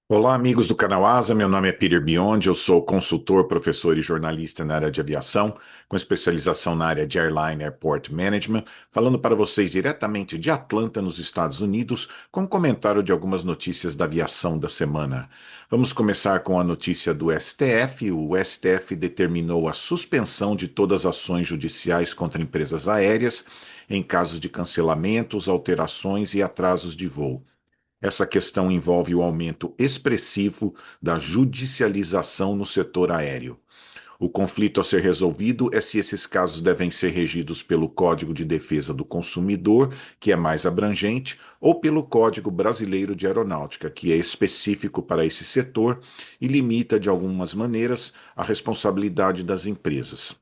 Olá, amigos do canal Asa. Meu nome é Peter Biondi, eu sou consultor, professor e jornalista na área de aviação, com especialização na área de Airline Airport Management, falando para vocês diretamente de Atlanta, nos Estados Unidos, com um comentário de algumas notícias da aviação da semana. Vamos começar com a notícia do STF. O STF determinou a suspensão de todas as ações judiciais contra empresas aéreas em casos de cancelamentos, alterações e atrasos de voo. Essa questão envolve o aumento expressivo da judicialização no setor aéreo. O conflito a ser resolvido é se esses casos devem ser regidos pelo Código de Defesa do Consumidor, que é mais abrangente, ou pelo Código Brasileiro de Aeronáutica, que é específico para esse setor e limita, de algumas maneiras, a responsabilidade das empresas.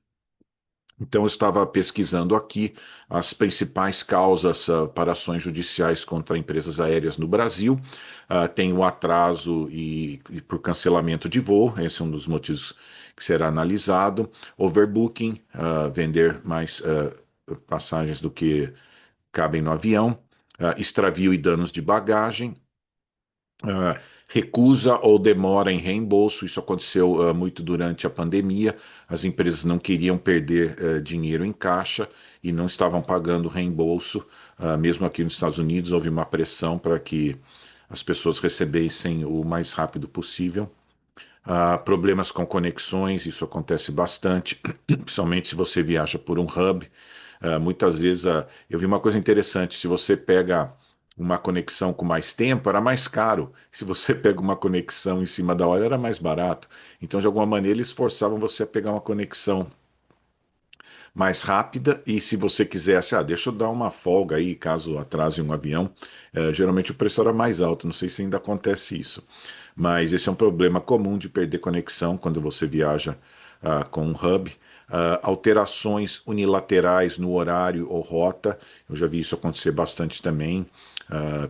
Então, eu estava pesquisando aqui as principais causas para ações judiciais contra empresas aéreas no Brasil. Tem o atraso e por cancelamento de voo, esse é um dos motivos que será analisado. Overbooking, vender mais passagens do que cabem no avião. Extravio e danos de bagagem, recusa ou demora em reembolso. Isso aconteceu muito durante a pandemia. As empresas não queriam perder dinheiro em caixa e não estavam pagando reembolso. Mesmo aqui nos Estados Unidos, houve uma pressão para que as pessoas recebessem o mais rápido possível. Problemas com conexões, isso acontece bastante, principalmente se você viaja por um hub. Muitas vezes, eu vi uma coisa interessante: se você pega uma conexão com mais tempo, era mais caro. Se você pega uma conexão em cima da hora, era mais barato. Então, de alguma maneira, eles forçavam você a pegar uma conexão mais rápida, e se você quisesse, deixa eu dar uma folga aí, caso atrase um avião, geralmente o preço era mais alto. Não sei se ainda acontece isso, mas esse é um problema comum de perder conexão quando você viaja com um hub. Alterações unilaterais no horário ou rota, eu já vi isso acontecer bastante também.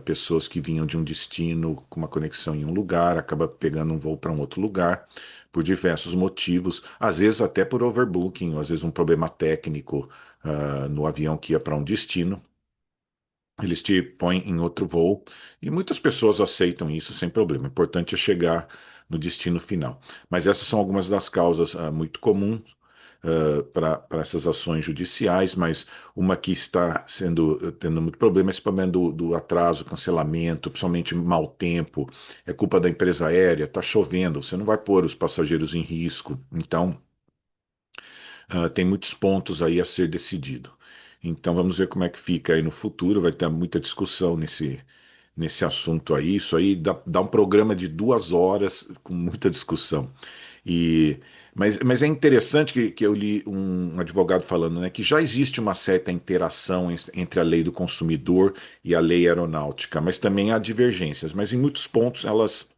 Pessoas que vinham de um destino com uma conexão em um lugar, acaba pegando um voo para um outro lugar por diversos motivos, às vezes até por overbooking, ou às vezes um problema técnico no avião que ia para um destino. Eles te põem em outro voo e muitas pessoas aceitam isso sem problema. O importante é chegar no destino final. Mas essas são algumas das causas muito comuns para essas ações judiciais, mas uma que está tendo muito problema é esse problema do atraso, cancelamento, principalmente mau tempo. É culpa da empresa aérea, está chovendo, você não vai pôr os passageiros em risco. Então, tem muitos pontos aí a ser decidido. Então vamos ver como é que fica aí no futuro. Vai ter muita discussão nesse assunto aí. Isso aí dá um programa de 2 horas com muita discussão. E, mas é interessante que eu li um advogado falando, né, que já existe uma certa interação entre a lei do consumidor e a lei aeronáutica, mas também há divergências. Mas em muitos pontos elas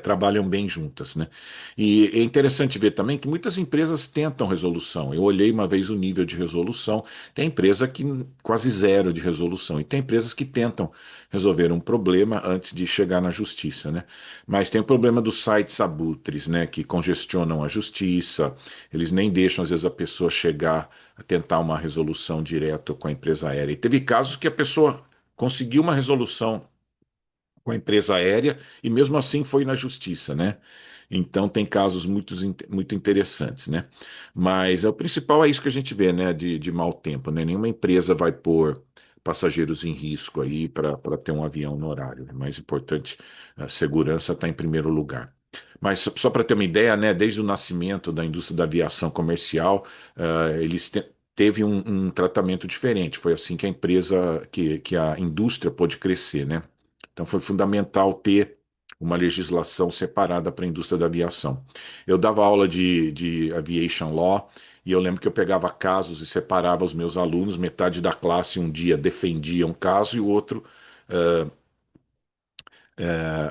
trabalham bem juntas, né? E é interessante ver também que muitas empresas tentam resolução. Eu olhei uma vez o nível de resolução, tem empresa que quase zero de resolução, e tem empresas que tentam resolver um problema antes de chegar na justiça, né? Mas tem o problema dos sites abutres, né? Que congestionam a justiça, eles nem deixam, às vezes, a pessoa chegar a tentar uma resolução direta com a empresa aérea. E teve casos que a pessoa conseguiu uma resolução com a empresa aérea e mesmo assim foi na justiça, né? Então tem casos muito interessantes, né? Mas o principal é isso que a gente vê, né? De mau tempo, né? Nenhuma empresa vai pôr passageiros em risco aí para ter um avião no horário. O mais importante, a segurança está em primeiro lugar. Mas só para ter uma ideia, né? Desde o nascimento da indústria da aviação comercial, eles teve um tratamento diferente. Foi assim que a empresa, que a indústria pôde crescer, né? Então foi fundamental ter uma legislação separada para a indústria da aviação. Eu dava aula de aviation law e eu lembro que eu pegava casos e separava os meus alunos. Metade da classe um dia defendia um caso e o outro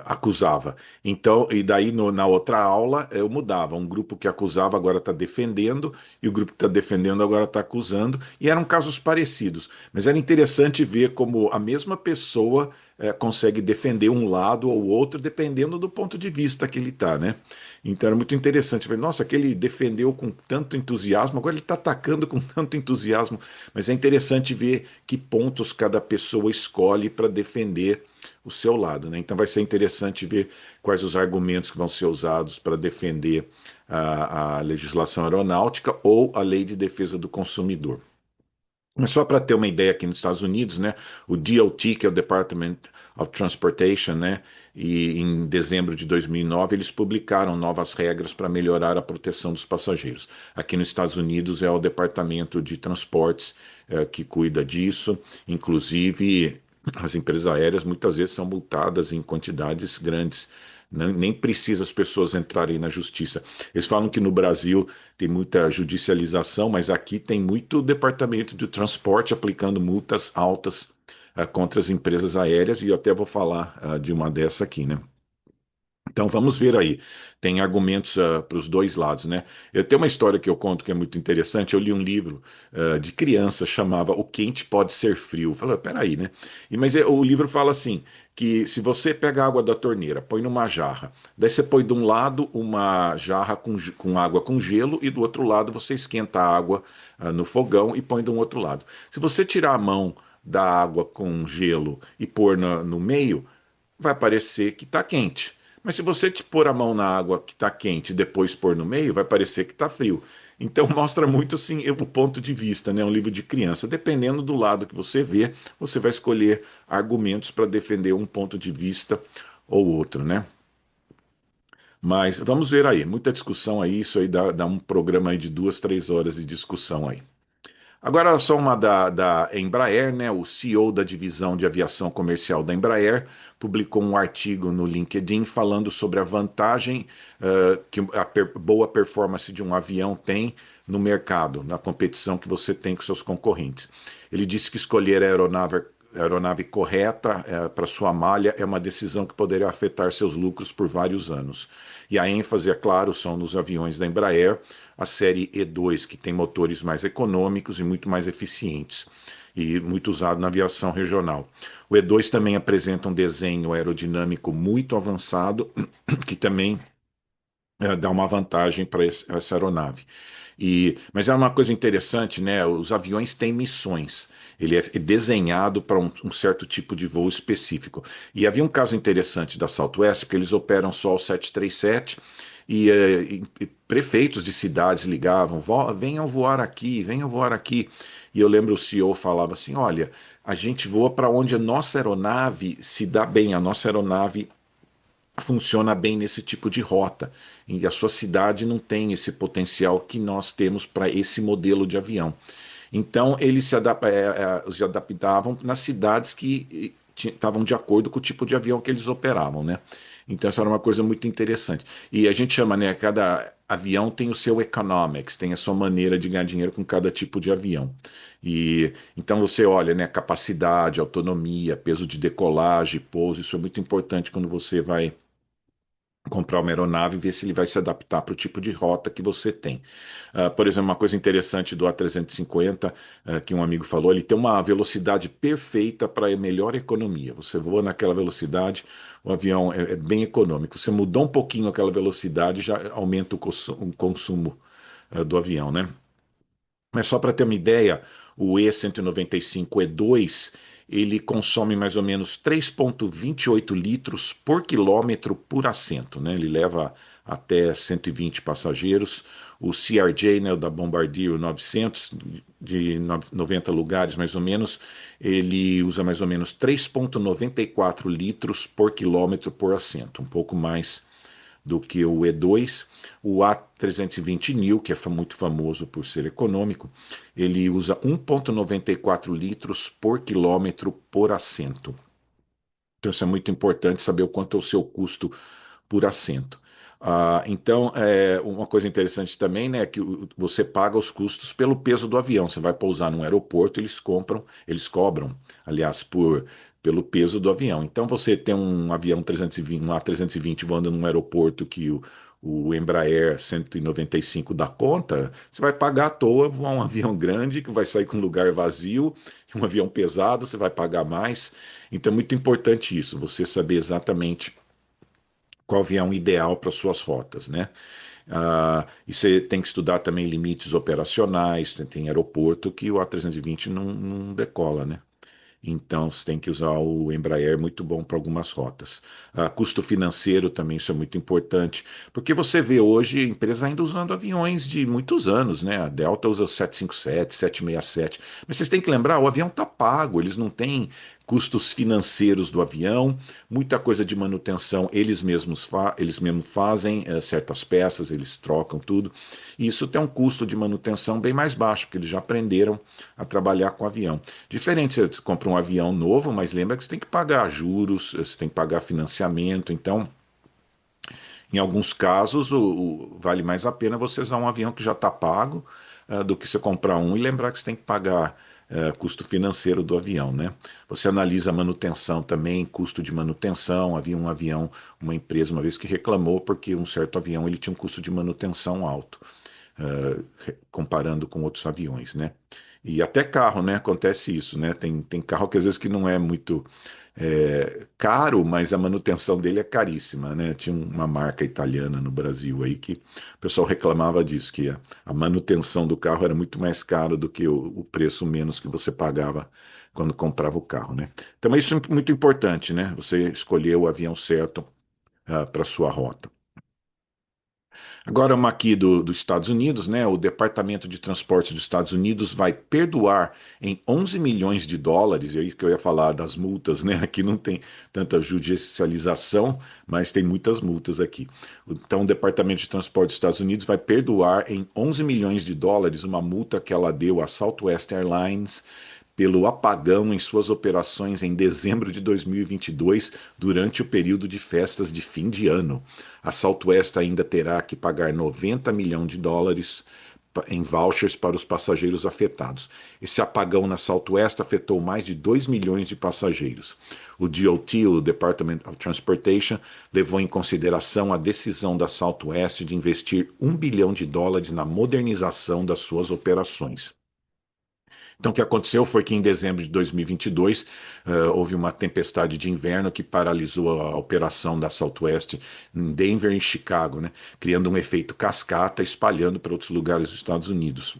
acusava. Então, e daí na outra aula eu mudava. Um grupo que acusava agora está defendendo, e o grupo que está defendendo agora está acusando, e eram casos parecidos. Mas era interessante ver como a mesma pessoa consegue defender um lado ou outro, dependendo do ponto de vista que ele está, né? Então era muito interessante. Falei, nossa, aquele defendeu com tanto entusiasmo, agora ele está atacando com tanto entusiasmo. Mas é interessante ver que pontos cada pessoa escolhe para defender o seu lado, né? Então vai ser interessante ver quais os argumentos que vão ser usados para defender a legislação aeronáutica ou a lei de defesa do consumidor. Mas só para ter uma ideia aqui nos Estados Unidos, né, o DOT, que é o Department of Transportation, né, e em dezembro de 2009 eles publicaram novas regras para melhorar a proteção dos passageiros. Aqui nos Estados Unidos é o Departamento de Transportes que cuida disso, inclusive as empresas aéreas muitas vezes são multadas em quantidades grandes. Nem precisa as pessoas entrarem na justiça. Eles falam que no Brasil tem muita judicialização, mas aqui tem muito departamento de transporte aplicando multas altas contra as empresas aéreas, e eu até vou falar de uma dessa aqui, né? Então vamos ver aí. Tem argumentos para os dois lados, né? Eu tenho uma história que eu conto que é muito interessante. Eu li um livro de criança, chamava O Quente Pode Ser Frio. Eu falei, peraí, né? O livro fala assim, que se você pega a água da torneira, põe numa jarra, daí você põe de um lado uma jarra com água com gelo e do outro lado você esquenta a água no fogão e põe de um outro lado. Se você tirar a mão da água com gelo e pôr no meio, vai parecer que está quente. Mas se você te pôr a mão na água que está quente e depois pôr no meio, vai parecer que está frio. Então mostra muito assim o ponto de vista, né? Um livro de criança. Dependendo do lado que você vê, você vai escolher argumentos para defender um ponto de vista ou outro, né? Mas vamos ver aí, muita discussão aí, isso aí dá um programa aí de 2, 3 horas de discussão aí. Agora, só uma da Embraer, né? O CEO da divisão de aviação comercial da Embraer publicou um artigo no LinkedIn falando sobre a vantagem que a boa performance de um avião tem no mercado, na competição que você tem com seus concorrentes. Ele disse que escolher a aeronave correta para sua malha é uma decisão que poderia afetar seus lucros por vários anos. E a ênfase, é claro, são nos aviões da Embraer, a série E2, que tem motores mais econômicos e muito mais eficientes, e muito usado na aviação regional. O E2 também apresenta um desenho aerodinâmico muito avançado, que também dá uma vantagem para essa aeronave. Mas é uma coisa interessante, né? Os aviões têm missões. Ele é desenhado para um certo tipo de voo específico. E havia um caso interessante da Southwest, porque eles operam só o 737 e prefeitos de cidades ligavam, venham voar aqui, venham voar aqui. E eu lembro o CEO falava assim, olha, a gente voa para onde a nossa aeronave se dá bem, a nossa aeronave funciona bem nesse tipo de rota. E a sua cidade não tem esse potencial que nós temos para esse modelo de avião. Então, eles se adaptavam nas cidades que estavam de acordo com o tipo de avião que eles operavam, né? Então, essa era uma coisa muito interessante. E a gente chama, né? Cada avião tem o seu economics, tem a sua maneira de ganhar dinheiro com cada tipo de avião. E então você olha, né? Capacidade, autonomia, peso de decolagem, pouso, isso é muito importante quando você vai comprar uma aeronave e ver se ele vai se adaptar para o tipo de rota que você tem. Por exemplo, uma coisa interessante do A350, que um amigo falou, ele tem uma velocidade perfeita para a melhor economia. Você voa naquela velocidade, o avião é bem econômico. Você mudou um pouquinho aquela velocidade, já aumenta o consumo, do avião, né? Mas só para ter uma ideia, o E195 E2, ele consome mais ou menos 3,28 litros por quilômetro por assento, né? Ele leva até 120 passageiros. O CRJ, né, o da Bombardier 900, de 90 lugares mais ou menos, ele usa mais ou menos 3,94 litros por quilômetro por assento, um pouco mais do que o E2. O A320neo, que é muito famoso por ser econômico, ele usa 1,94 litros por quilômetro por assento. Então, isso é muito importante saber o quanto é o seu custo por assento. Então, uma coisa interessante também, né, é que você paga os custos pelo peso do avião. Você vai pousar num aeroporto, eles cobram, aliás, pelo peso do avião. Então, você tem um avião 320, um A320 voando num aeroporto que o Embraer 195 dá conta, você vai pagar à toa voar um avião grande que vai sair com um lugar vazio, um avião pesado, você vai pagar mais. Então é muito importante isso, você saber exatamente qual avião ideal para suas rotas, né? E você tem que estudar também limites operacionais, tem aeroporto que o A320 não decola, né? Então, você tem que usar o Embraer, muito bom para algumas rotas. Custo financeiro também, isso é muito importante, porque você vê hoje empresas ainda usando aviões de muitos anos, né? A Delta usa o 757, 767, mas vocês têm que lembrar, o avião está pago, eles não têm custos financeiros do avião, muita coisa de manutenção eles mesmos fazem, certas peças, eles trocam tudo, e isso tem um custo de manutenção bem mais baixo, porque eles já aprenderam a trabalhar com avião. Diferente, você compra um avião novo, mas lembra que você tem que pagar juros, você tem que pagar financiamento. Então, em alguns casos, vale mais a pena você usar um avião que já está pago, do que você comprar um e lembrar que você tem que pagar custo financeiro do avião, né? Você analisa a manutenção também, custo de manutenção. Havia um avião, uma empresa uma vez que reclamou porque um certo avião ele tinha um custo de manutenção alto, comparando com outros aviões, né? E até carro, né? Acontece isso, né? Tem carro que às vezes que não é muito caro, mas a manutenção dele é caríssima, né? Tinha uma marca italiana no Brasil aí que o pessoal reclamava disso, que a manutenção do carro era muito mais caro do que o preço menos que você pagava quando comprava o carro, né? Então isso é muito importante, né? Você escolher o avião certo para sua rota. Agora, uma aqui dos Estados Unidos, né? O Departamento de Transportes dos Estados Unidos vai perdoar em 11 milhões de dólares, e aí que eu ia falar das multas, né? Aqui não tem tanta judicialização, mas tem muitas multas aqui. Então, o Departamento de Transportes dos Estados Unidos vai perdoar em 11 milhões de dólares uma multa que ela deu à Southwest Airlines pelo apagão em suas operações em dezembro de 2022, durante o período de festas de fim de ano. A Southwest ainda terá que pagar 90 milhões de dólares em vouchers para os passageiros afetados. Esse apagão na Southwest afetou mais de 2 milhões de passageiros. O DOT, o Department of Transportation, levou em consideração a decisão da Southwest de investir 1 bilhão de dólares na modernização das suas operações. Então, o que aconteceu foi que em dezembro de 2022 houve uma tempestade de inverno que paralisou a operação da Southwest em Denver e Chicago, né? Criando um efeito cascata, espalhando para outros lugares dos Estados Unidos.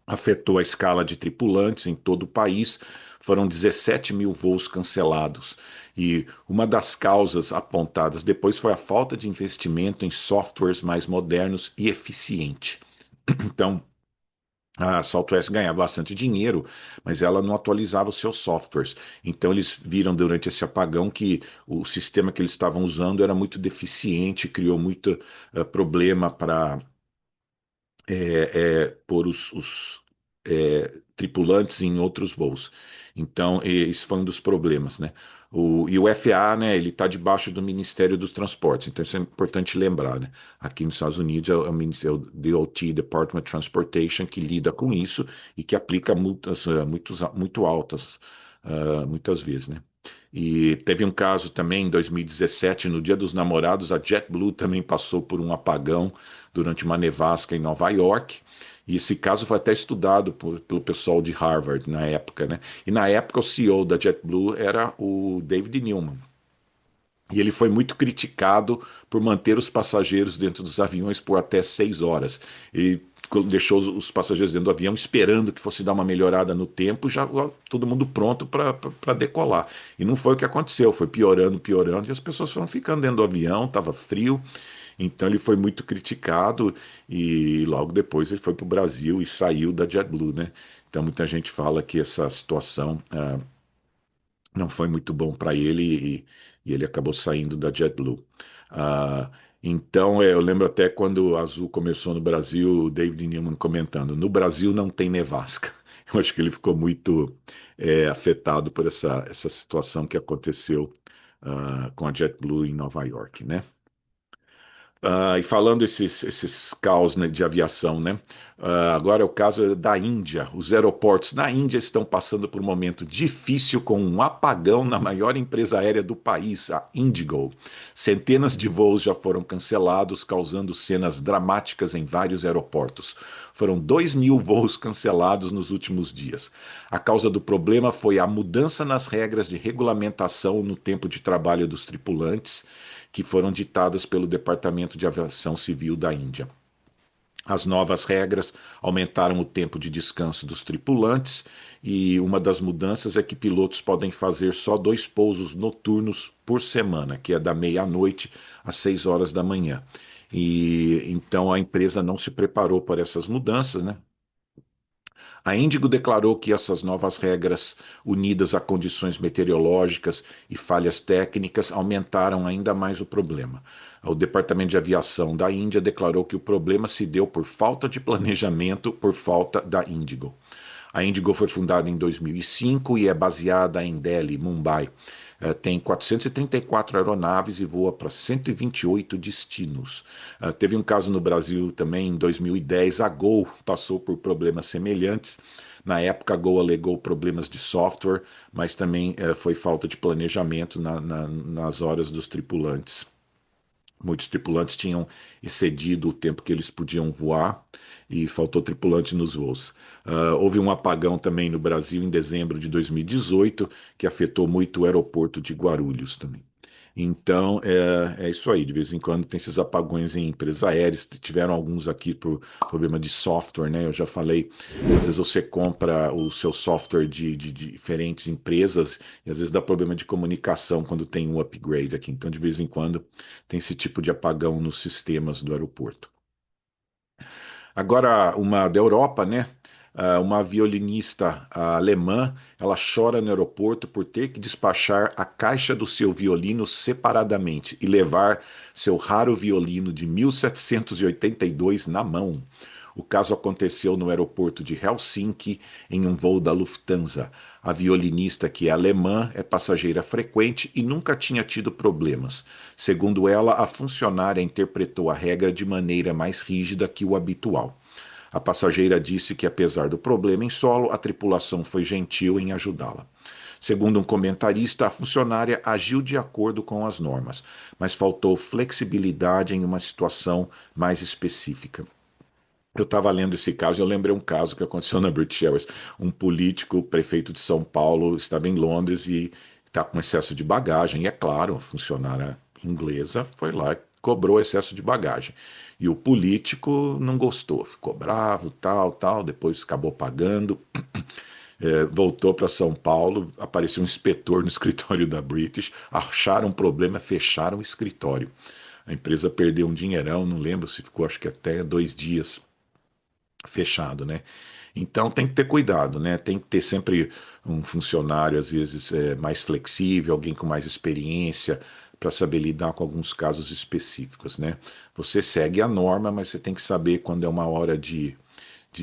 Afetou a escala de tripulantes em todo o país, foram 17 mil voos cancelados. E uma das causas apontadas depois foi a falta de investimento em softwares mais modernos e eficientes. Então, a Southwest ganhava bastante dinheiro, mas ela não atualizava os seus softwares. Então eles viram durante esse apagão que o sistema que eles estavam usando era muito deficiente, criou muito problema para pôr tripulantes em outros voos. Então, esse foi um dos problemas, né? E o FAA, né, ele está debaixo do Ministério dos Transportes, então isso é importante lembrar, né? Aqui nos Estados Unidos é o DOT, Department of Transportation, que lida com isso e que aplica multas muito altas, muitas vezes, né? E teve um caso também em 2017, no Dia dos Namorados, a JetBlue também passou por um apagão durante uma nevasca em Nova York. E esse caso foi até estudado pelo pessoal de Harvard na época, né? E na época o CEO da JetBlue era o David Newman. E ele foi muito criticado por manter os passageiros dentro dos aviões por até 6 horas. Ele deixou os passageiros dentro do avião esperando que fosse dar uma melhorada no tempo, já todo mundo pronto para decolar. E não foi o que aconteceu, foi piorando, piorando, e as pessoas foram ficando dentro do avião, estava frio. Então ele foi muito criticado e logo depois ele foi para o Brasil e saiu da JetBlue, né? Então muita gente fala que essa situação não foi muito bom para ele e ele acabou saindo da JetBlue. Ah, então, eu lembro até quando a Azul começou no Brasil, o David Newman comentando: no Brasil não tem nevasca. Eu acho que ele ficou muito afetado por essa situação que aconteceu com a JetBlue em Nova York, né? E falando esses caos, né, de aviação, né? Agora é o caso da Índia. Os aeroportos na Índia estão passando por um momento difícil com um apagão na maior empresa aérea do país, a Indigo. Centenas de voos já foram cancelados, causando cenas dramáticas em vários aeroportos. Foram 2.000 voos cancelados nos últimos dias. A causa do problema foi a mudança nas regras de regulamentação no tempo de trabalho dos tripulantes que foram ditadas pelo Departamento de Aviação Civil da Índia. As novas regras aumentaram o tempo de descanso dos tripulantes e uma das mudanças é que pilotos podem fazer só 2 pousos noturnos por semana, que é da meia-noite às 6 horas da manhã. E então a empresa não se preparou para essas mudanças, né? A Índigo declarou que essas novas regras, unidas a condições meteorológicas e falhas técnicas, aumentaram ainda mais o problema. O Departamento de Aviação da Índia declarou que o problema se deu por falta de planejamento por falta da Índigo. A Indigo foi fundada em 2005 e é baseada em Delhi, Mumbai. Tem 434 aeronaves e voa para 128 destinos. Teve um caso no Brasil também, em 2010, a Gol passou por problemas semelhantes. Na época, a Gol alegou problemas de software, mas também foi falta de planejamento nas horas dos tripulantes. Muitos tripulantes tinham excedido o tempo que eles podiam voar e faltou tripulante nos voos. Houve um apagão também no Brasil em dezembro de 2018, que afetou muito o aeroporto de Guarulhos também. Então, é isso aí. De vez em quando tem esses apagões em empresas aéreas. Tiveram alguns aqui por problema de software, né? Eu já falei, às vezes você compra o seu software de diferentes empresas e às vezes dá problema de comunicação quando tem um upgrade aqui. Então, de vez em quando tem esse tipo de apagão nos sistemas do aeroporto. Agora, uma da Europa, né? Uma violinista alemã, ela chora no aeroporto por ter que despachar a caixa do seu violino separadamente e levar seu raro violino de 1782 na mão. O caso aconteceu no aeroporto de Helsinki, em um voo da Lufthansa. A violinista, que é alemã, é passageira frequente e nunca tinha tido problemas. Segundo ela, a funcionária interpretou a regra de maneira mais rígida que o habitual. A passageira disse que, apesar do problema em solo, a tripulação foi gentil em ajudá-la. Segundo um comentarista, a funcionária agiu de acordo com as normas, mas faltou flexibilidade em uma situação mais específica. Eu estava lendo esse caso e eu lembrei um caso que aconteceu na British Airways. Um político, prefeito de São Paulo, estava em Londres e está com excesso de bagagem. E é claro, a funcionária inglesa foi lá e cobrou excesso de bagagem. E o político não gostou, ficou bravo, tal, tal, depois acabou pagando. Voltou para São Paulo, apareceu um inspetor no escritório da British, acharam um problema, fecharam o escritório. A empresa perdeu um dinheirão, não lembro se ficou, acho que até 2 dias fechado, né? Então tem que ter cuidado, né? Tem que ter sempre um funcionário, às vezes, mais flexível, alguém com mais experiência, para saber lidar com alguns casos específicos, né? Você segue a norma, mas você tem que saber quando é uma hora de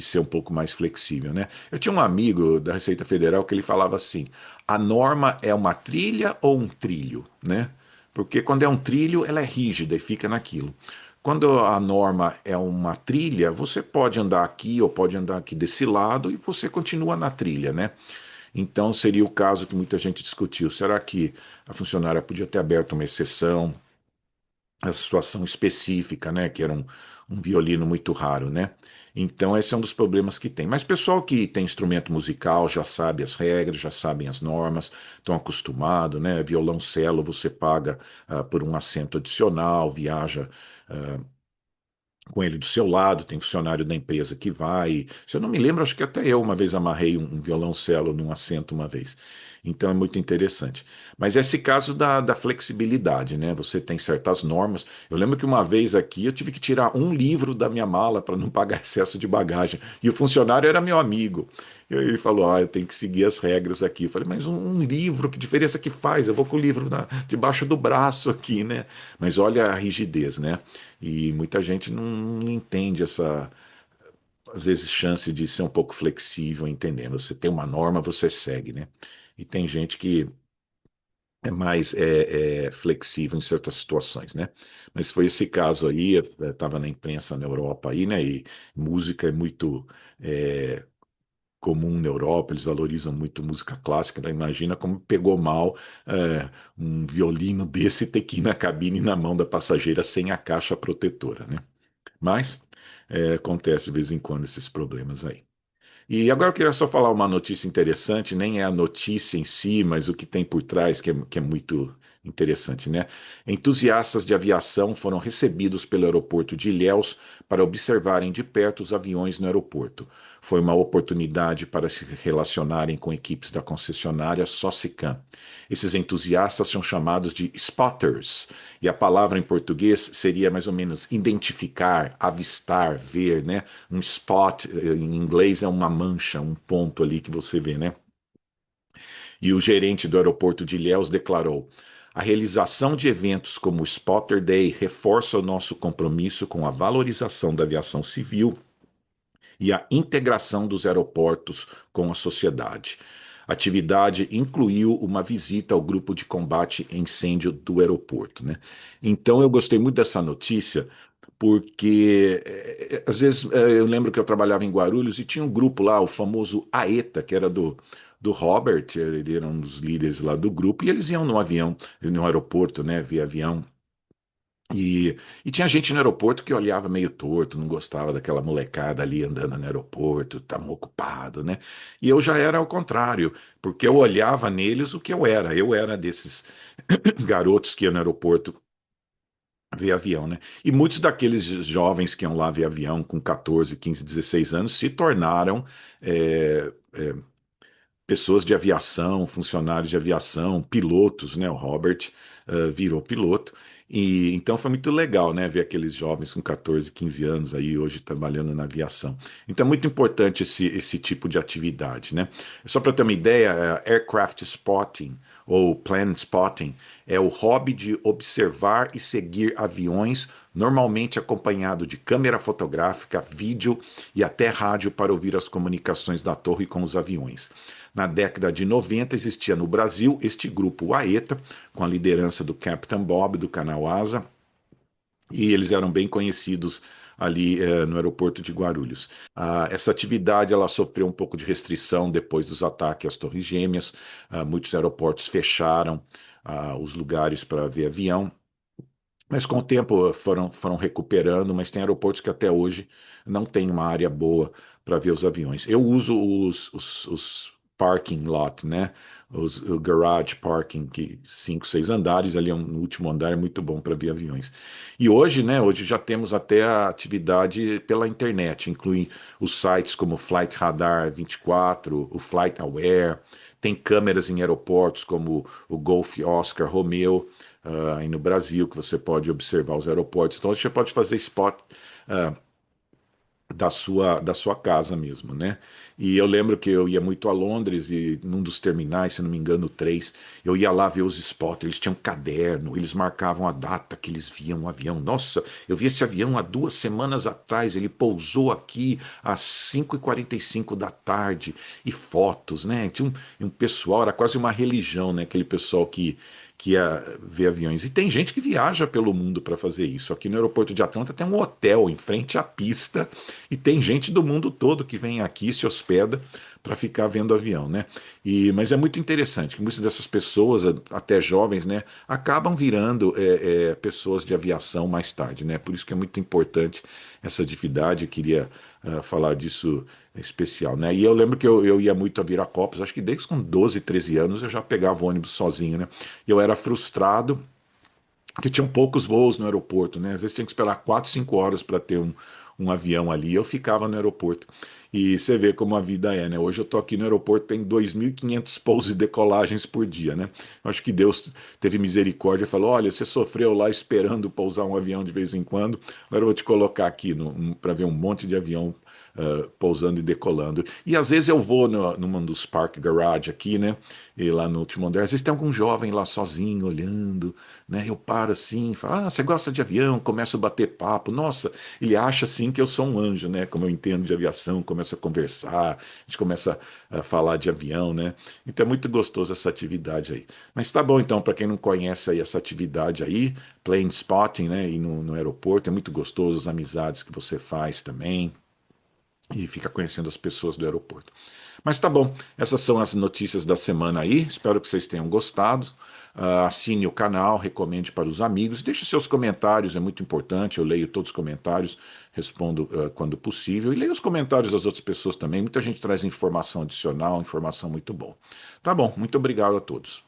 ser um pouco mais flexível, né? Eu tinha um amigo da Receita Federal que ele falava assim: a norma é uma trilha ou um trilho, né? Porque quando é um trilho, ela é rígida e fica naquilo. Quando a norma é uma trilha, você pode andar aqui ou pode andar aqui desse lado e você continua na trilha, né? Então seria o caso que muita gente discutiu. Será que a funcionária podia ter aberto uma exceção, a situação específica, né? Que era um violino muito raro, né? Então esse é um dos problemas que tem. Mas pessoal que tem instrumento musical já sabe as regras, já sabem as normas, estão acostumados, né? Violoncelo você paga por um assento adicional, viaja com ele do seu lado, tem funcionário da empresa que vai. Se eu não me lembro, acho que até eu uma vez amarrei um violoncelo num assento uma vez. Então é muito interessante. Mas esse caso da flexibilidade, né? Você tem certas normas. Eu lembro que uma vez aqui eu tive que tirar um livro da minha mala para não pagar excesso de bagagem. E o funcionário era meu amigo. E aí ele falou: eu tenho que seguir as regras aqui. Eu falei: mas um livro, que diferença que faz? Eu vou com o livro debaixo do braço aqui, né? Mas olha a rigidez, né? E muita gente não entende essa, às vezes, chance de ser um pouco flexível, entendendo. Você tem uma norma, você segue, né? E tem gente que é mais flexível em certas situações, né? Mas foi esse caso aí, estava na imprensa na Europa aí, né? E música é muito é, comum na Europa, eles valorizam muito música clássica, né? Imagina como pegou mal um violino desse ter que ir na cabine na mão da passageira sem a caixa protetora, né? Mas acontece de vez em quando esses problemas aí. E agora eu queria só falar uma notícia interessante, nem é a notícia em si, mas o que tem por trás, que é muito interessante, né? Entusiastas de aviação foram recebidos pelo aeroporto de Ilhéus para observarem de perto os aviões no aeroporto. Foi uma oportunidade para se relacionarem com equipes da concessionária Socicam. Esses entusiastas são chamados de spotters, e a palavra em português seria mais ou menos identificar, avistar, ver, né? Um spot em inglês é uma mancha, um ponto ali que você vê, né? E o gerente do aeroporto de Ilhéus declarou: a realização de eventos como o Spotter Day reforça o nosso compromisso com a valorização da aviação civil e a integração dos aeroportos com a sociedade. A atividade incluiu uma visita ao grupo de combate a incêndio do aeroporto, né? Então eu gostei muito dessa notícia porque às vezes eu lembro que eu trabalhava em Guarulhos e tinha um grupo lá, o famoso AETA, que era do Robert, ele era um dos líderes lá do grupo, e eles iam no avião, no aeroporto, né, via avião. E tinha gente no aeroporto que olhava meio torto, não gostava daquela molecada ali andando no aeroporto, tão ocupado, né? E eu já era ao contrário, porque eu olhava neles o que eu era. Eu era desses garotos que iam no aeroporto ver avião, né? E muitos daqueles jovens que iam lá ver avião com 14, 15, 16 anos se tornaram é, pessoas de aviação, funcionários de aviação, pilotos, né? O Robert virou piloto. E então foi muito legal, né, ver aqueles jovens com 14, 15 anos aí hoje trabalhando na aviação. Então é muito importante esse tipo de atividade, né? Só para ter uma ideia, aircraft spotting ou plane spotting é o hobby de observar e seguir aviões, normalmente acompanhado de câmera fotográfica, vídeo e até rádio para ouvir as comunicações da torre com os aviões. Na década de 90 existia no Brasil este grupo, o AETA, com a liderança do Captain Bob, do canal Asa, e eles eram bem conhecidos ali no aeroporto de Guarulhos. Essa atividade ela sofreu um pouco de restrição depois dos ataques às Torres Gêmeas. Muitos aeroportos fecharam os lugares para ver avião. Mas com o tempo foram recuperando, mas tem aeroportos que até hoje não tem uma área boa para ver os aviões. Eu uso os parking lot, né? O garage parking, que 5, 6 andares, ali no último andar é muito bom para ver aviões. E hoje, né? Hoje já temos até a atividade pela internet, inclui os sites como Flight Radar 24, o Flight Aware, tem câmeras em aeroportos como o Golf Oscar Romeo aí no Brasil, que você pode observar os aeroportos. Então você pode fazer spot uh, da sua casa mesmo, né? E eu lembro que eu ia muito a Londres e num dos terminais, se não me engano, três, eu ia lá ver os spots, eles tinham caderno, eles marcavam a data que eles viam o avião. Nossa, eu vi esse avião há 2 semanas atrás, ele pousou aqui às 5h45 da tarde, e fotos, né? Tinha um pessoal, era quase uma religião, né? Aquele pessoal que ia ver aviões. E tem gente que viaja pelo mundo para fazer isso. Aqui no aeroporto de Atlanta tem um hotel em frente à pista e tem gente do mundo todo que vem aqui, se hospeda para ficar vendo avião, né? Mas é muito interessante que muitas dessas pessoas, até jovens, né, acabam virando pessoas de aviação mais tarde, né? Por isso que é muito importante essa atividade. Eu queria falar disso especial, né? E eu lembro que eu ia muito a Viracopos, acho que desde com 12, 13 anos eu já pegava o ônibus sozinho, né? E eu era frustrado porque tinham poucos voos no aeroporto, né? Às vezes tinha que esperar 4, 5 horas para ter um avião ali. Eu ficava no aeroporto. E você vê como a vida é, né? Hoje eu tô aqui no aeroporto, tem 2.500 pousos e decolagens por dia, né? Eu acho que Deus teve misericórdia e falou: olha, você sofreu lá esperando pousar um avião de vez em quando, agora eu vou te colocar aqui para ver um monte de avião pousando e decolando. E às vezes eu vou num dos park garage aqui, né? E lá no último andar, às vezes tem algum jovem lá sozinho, olhando, né? Eu paro assim, falo, ah, você gosta de avião? Começo a bater papo. Nossa, ele acha assim que eu sou um anjo, né? Como eu entendo de aviação, começa a conversar, a gente começa a falar de avião, né? Então é muito gostoso essa atividade aí. Mas tá bom, então, para quem não conhece aí essa atividade aí, plane spotting, né? E no aeroporto é muito gostoso, as amizades que você faz também e fica conhecendo as pessoas do aeroporto. Mas tá bom, essas são as notícias da semana aí. Espero que vocês tenham gostado. Assine o canal, recomende para os amigos, deixe seus comentários, é muito importante. Eu leio todos os comentários, respondo quando possível e leio os comentários das outras pessoas também. Muita gente traz informação adicional, informação muito boa. Tá bom, muito obrigado a todos.